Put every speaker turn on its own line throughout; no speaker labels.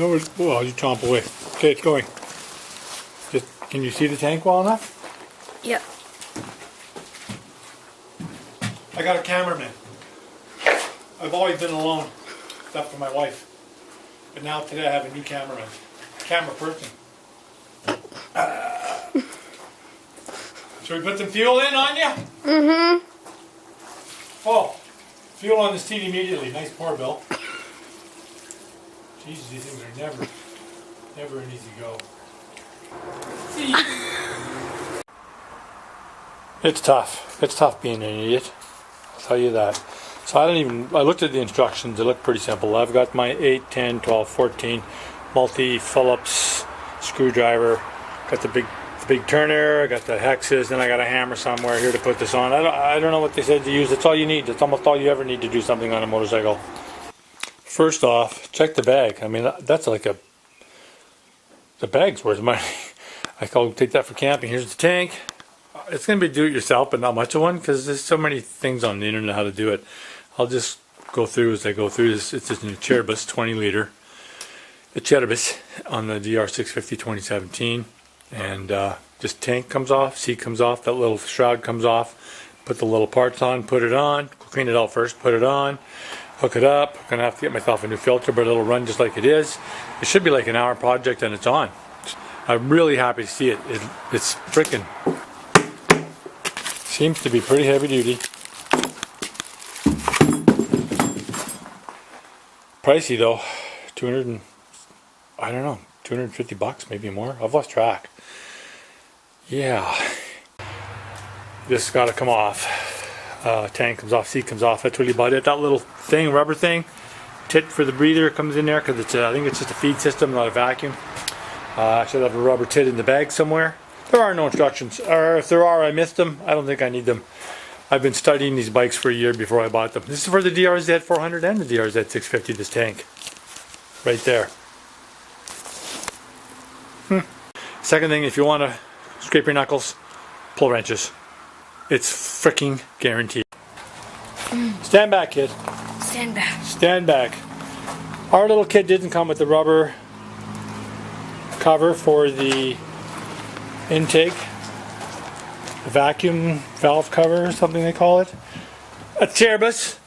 No, well, you chomp away. Okay, it's going. Just, can you see the tank well enough?
Yep.
I got a cameraman. I've always been alone, except for my wife. But now today I have a new cameraman. Camera person. Should we put some fuel in on you?
Mm-hmm.
Oh, fuel on the seat immediately. Nice pour, Bill. Jesus, these things are never an easy go. See? It's tough. It's tough being an idiot. I'll tell you that. So I looked at the instructions. They look pretty simple. I've got my 8, 10, 12, 14 multi-Phillips screwdriver. Got the big turner. I got the hexes. Then I got a hammer somewhere here to put this on. I don't know what they said to use. That's all you need. That's almost all you ever need to do something on a motorcycle. First off, check the bag. I mean, that's like the bag's worth money. I'll take that for camping. Here's the tank. It's going to be do-it-yourself, but not much of one because there's so many things on the internet how to do it. I'll just go through as I go through this. It's just an Acerbis 20 liter. Acerbis on the DR650 2017. And just tank comes off, seat comes off, that little shroud comes off. Put the little parts on, put it on. Clean it out first, put it on. Hook it up. I'm going to have to get myself a new filter, but it'll run just like it is. It should be like an hour project and it's on. I'm really happy to see it. It's freaking... Seems to be pretty heavy duty. Pricey though. 250 bucks, maybe more. I've lost track. Yeah. This has got to come off. Tank comes off, seat comes off. That's really about it. That little thing, rubber thing, tit for the breather comes in there because it's I think it's just a feed system, not a vacuum. I should have a rubber tit in the bag somewhere. There are no instructions, or if there are, I missed them. I don't think I need them. I've been studying these bikes for a year before I bought them. This is for the DRZ400 and the DRZ650, this tank. Right there. Second thing, if you want to scrape your knuckles, pull wrenches. It's freaking guaranteed. Stand back, kid.
Stand back.
Stand back. Our little kit didn't come with the rubber cover for the intake, the vacuum valve cover or something they call it. Acerbis.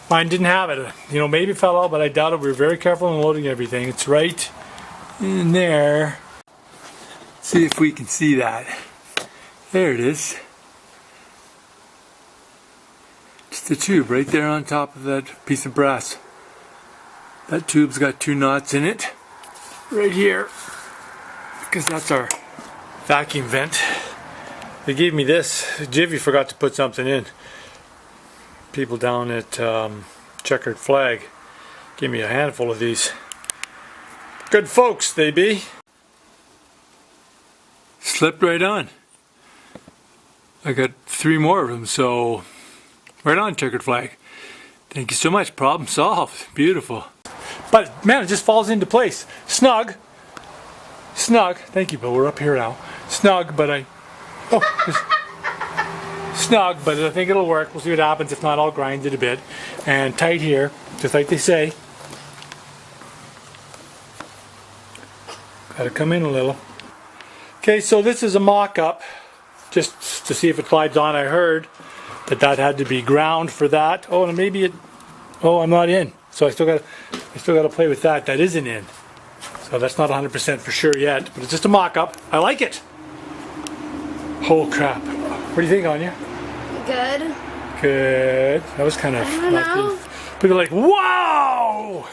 Mine didn't have it. You know, maybe it fell out, but I doubt it. We were very careful in loading everything. It's right in there. See if we can see that. There it is. It's the tube right there on top of that piece of brass. That tube's got 2 knots in it. Right here. Because that's our vacuum vent. They gave me this. Jivy forgot to put something in. People down at Checkered Flag gave me a handful of these. Good folks they be. Slipped right on. I got 3 more of them, so right on, Checkered Flag. Thank you so much. Problem solved. Beautiful. But man, it just falls into place. Snug. Snug. Thank you, Bill. We're up here now. Snug, but snug, but I think it'll work. We'll see what happens. If not, I'll grind it a bit. And tight here, just like they say. Gotta come in a little. Okay, so this is a mock-up, just to see if it slides on. I heard that had to be ground for that. Oh, and maybe it. Oh, I'm not in. So I still got to play with that. That isn't in. So that's not 100% for sure yet, but it's just a mock-up. I like it. Oh crap! What do you think, Anya?
Good.
Good. That was kind of.
I don't know.
People are like, wow!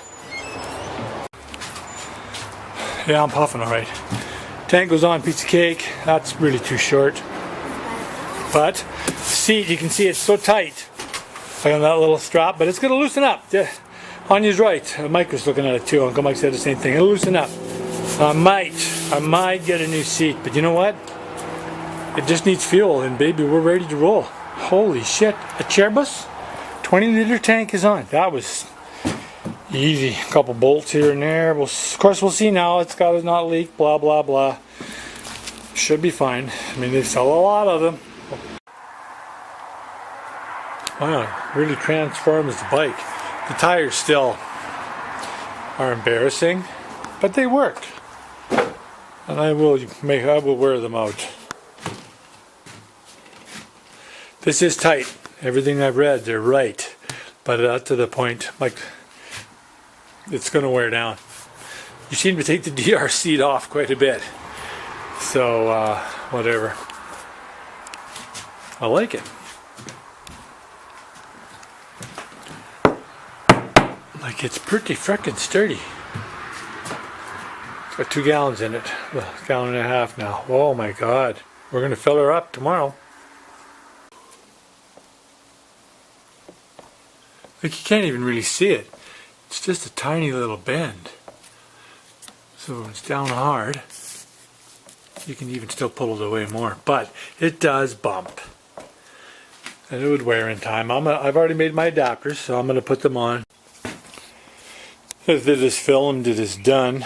Yeah, I'm puffing all right. Tank goes on, piece of cake. That's really too short. But seat, you can see it's so tight. Like on that little strap, but it's gonna loosen up. Yeah. Anya's right. Mike was looking at it too. Uncle Mike said the same thing. It'll loosen up. I might get a new seat, but you know what? It just needs fuel, and baby, we're ready to roll. Holy shit! Acerbis, 20-liter tank is on. That was easy. A couple bolts here and there. Of course, we'll see now. It's got to not leak. Blah blah blah. Should be fine. I mean, they sell a lot of them. Wow, really transforms the bike. The tires still are embarrassing. but they work. And I will wear them out. This is tight. Everything I've read, they're right. But not to the point, like, it's going to wear down. You seem to take the DR seat off quite a bit. So, whatever. I like it. Like, it's pretty frickin' sturdy. It's got 2 gallons in it. Well, a gallon and a half now. Oh my God. We're going to fill her up tomorrow. Like, you can't even really see it. It's just a tiny little bend. So it's down hard. You can even still pull it away more. But it does bump. And it would wear in time. I've already made my adapters, so I'm going to put them on. It is filmed, it is done.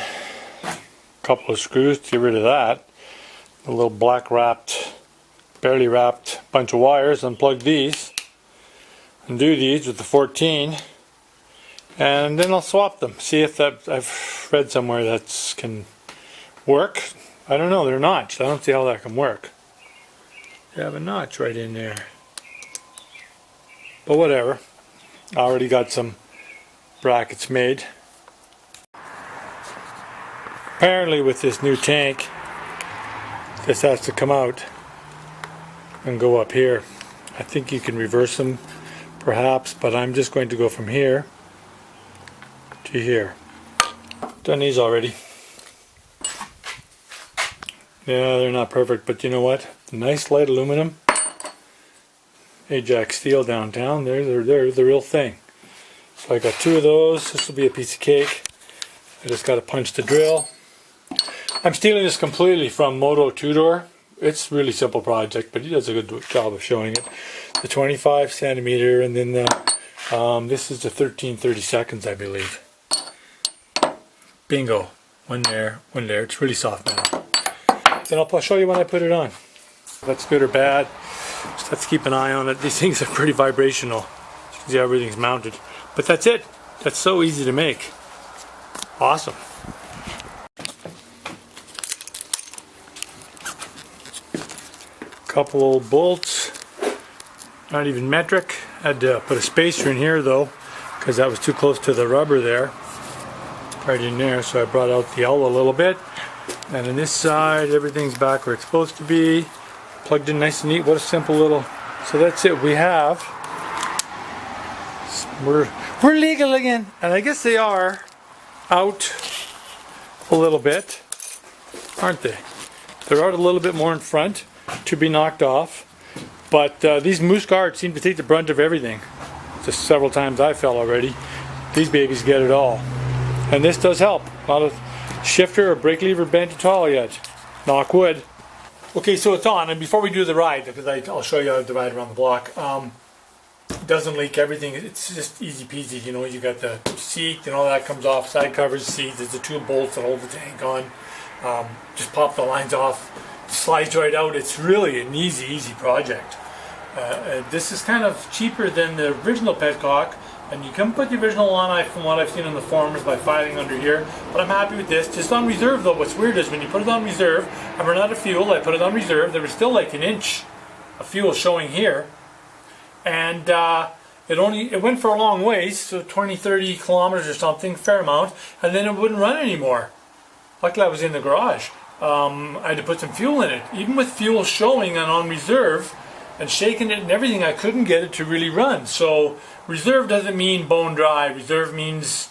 A couple of screws to get rid of that. A little black wrapped, barely wrapped bunch of wires. Unplug these. Undo these with the 14. And then I'll swap them. See if that, I've read somewhere that can work. I don't know, they're notched. I don't see how that can work. You have a notch right in there. But whatever. I already got some brackets made. Apparently with this new tank, this has to come out and go up here. I think you can reverse them perhaps, but I'm just going to go from here to here. Done these already. Yeah, they're not perfect, but you know what? Nice light aluminum. Ajax steel downtown. They're the real thing. So I got 2 of those. This will be a piece of cake. I just got to punch the drill. I'm stealing this completely from Moto 2-door. It's a really simple project, but he does a good job of showing it. The 25 centimeter, and then the this is the 13/32, I believe. Bingo. One there, one there. It's really soft now. Then I'll show you when I put it on. If that's good or bad. Just have to keep an eye on it. These things are pretty vibrational. You can see everything's mounted. But that's it. That's so easy to make. Awesome. Couple old bolts. Not even metric. Had to put a spacer in here though, because that was too close to the rubber there. Right in there. So I brought out the L a little bit. And on this side, everything's back where it's supposed to be. Plugged in nice and neat. What a simple little. So that's it. We have. We're legal again, and I guess they are out a little bit, aren't they? They're out a little bit more in front to be knocked off. But these moose guards seem to take the brunt of everything. Just several times I fell already. These babies get it all, and this does help. Not a shifter or brake lever bent at all yet. Knock wood. Okay, so it's on, and before we do the ride, because I'll show you how to ride around the block, it doesn't leak everything. It's just easy peasy, you know. You got the seat and all that comes off, side covers, seat. There's the 2 bolts that hold the tank on. Just pop the lines off, slides right out. It's really an easy project. This is kind of cheaper than the original Petcock, and you can put the original on, from what I've seen on the forums, by filing under here, but I'm happy with this. Just on reserve though, what's weird is when you put it on reserve, I run out of fuel, I put it on reserve, there was still like an inch of fuel showing here, and it went for a long ways, so 20-30 kilometers or something, fair amount, and then it wouldn't run anymore. Luckily I was in the garage. I had to put some fuel in it. Even with fuel showing and on reserve, and shaking it and everything, I couldn't get it to really run. So reserve doesn't mean bone dry. Reserve means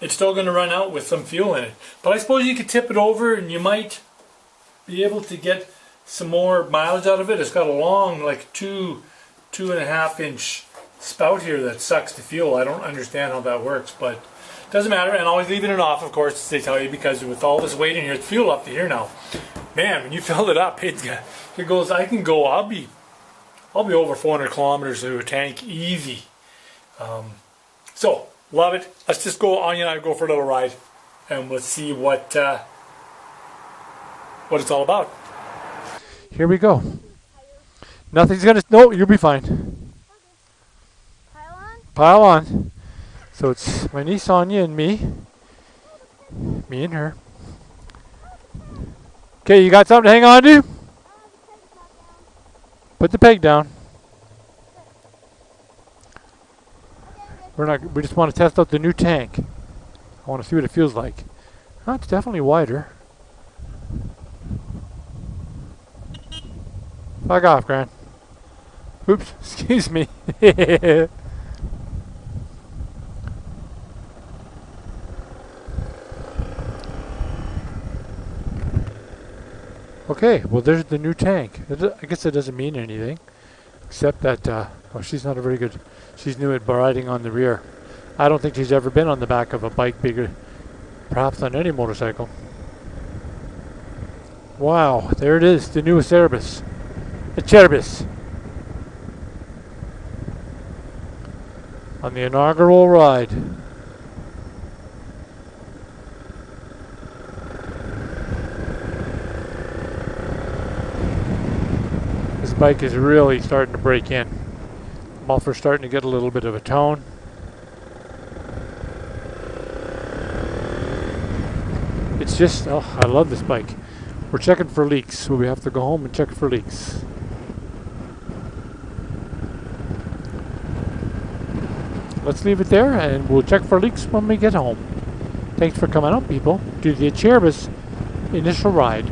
it's still going to run out with some fuel in it. But I suppose you could tip it over and you might be able to get some more mileage out of it. It's got a long, like 2.5 inch spout here that sucks the fuel. I don't understand how that works, but it doesn't matter. And always leaving it off, of course, as they tell you, because with all this weight in here, it's fuel up to here now. Man, when you fill it up, it goes. I'll be over 400 kilometers through a tank easy. So love it. Let's just go on. I go for a little ride, and we'll see what it's all about. Here we go. Nothing's gonna. No, you'll be fine.
Pile on?
Pile on. So it's my niece Sonia and me, Me and her. Okay, you got something to hang on to? Put the peg down. We just want to test out the new tank. I want to see what it feels like. Oh, it's definitely wider. Fuck off, Gran. Oops, excuse me. Okay, well there's the new tank. I guess it doesn't mean anything, except that, well, she's not a very good, she's new at riding on the rear. I don't think she's ever been on the back of a bike bigger, perhaps on any motorcycle. Wow, there it is, the new Acerbis. Acerbis. On the inaugural ride. This bike is really starting to break in. Muffler's starting to get a little bit of a tone. It's just, oh, I love this bike. We're checking for leaks, so we have to go home and check for leaks. Let's leave it there, and we'll check for leaks when we get home. Thanks for coming out, people, to the Acerbis initial ride.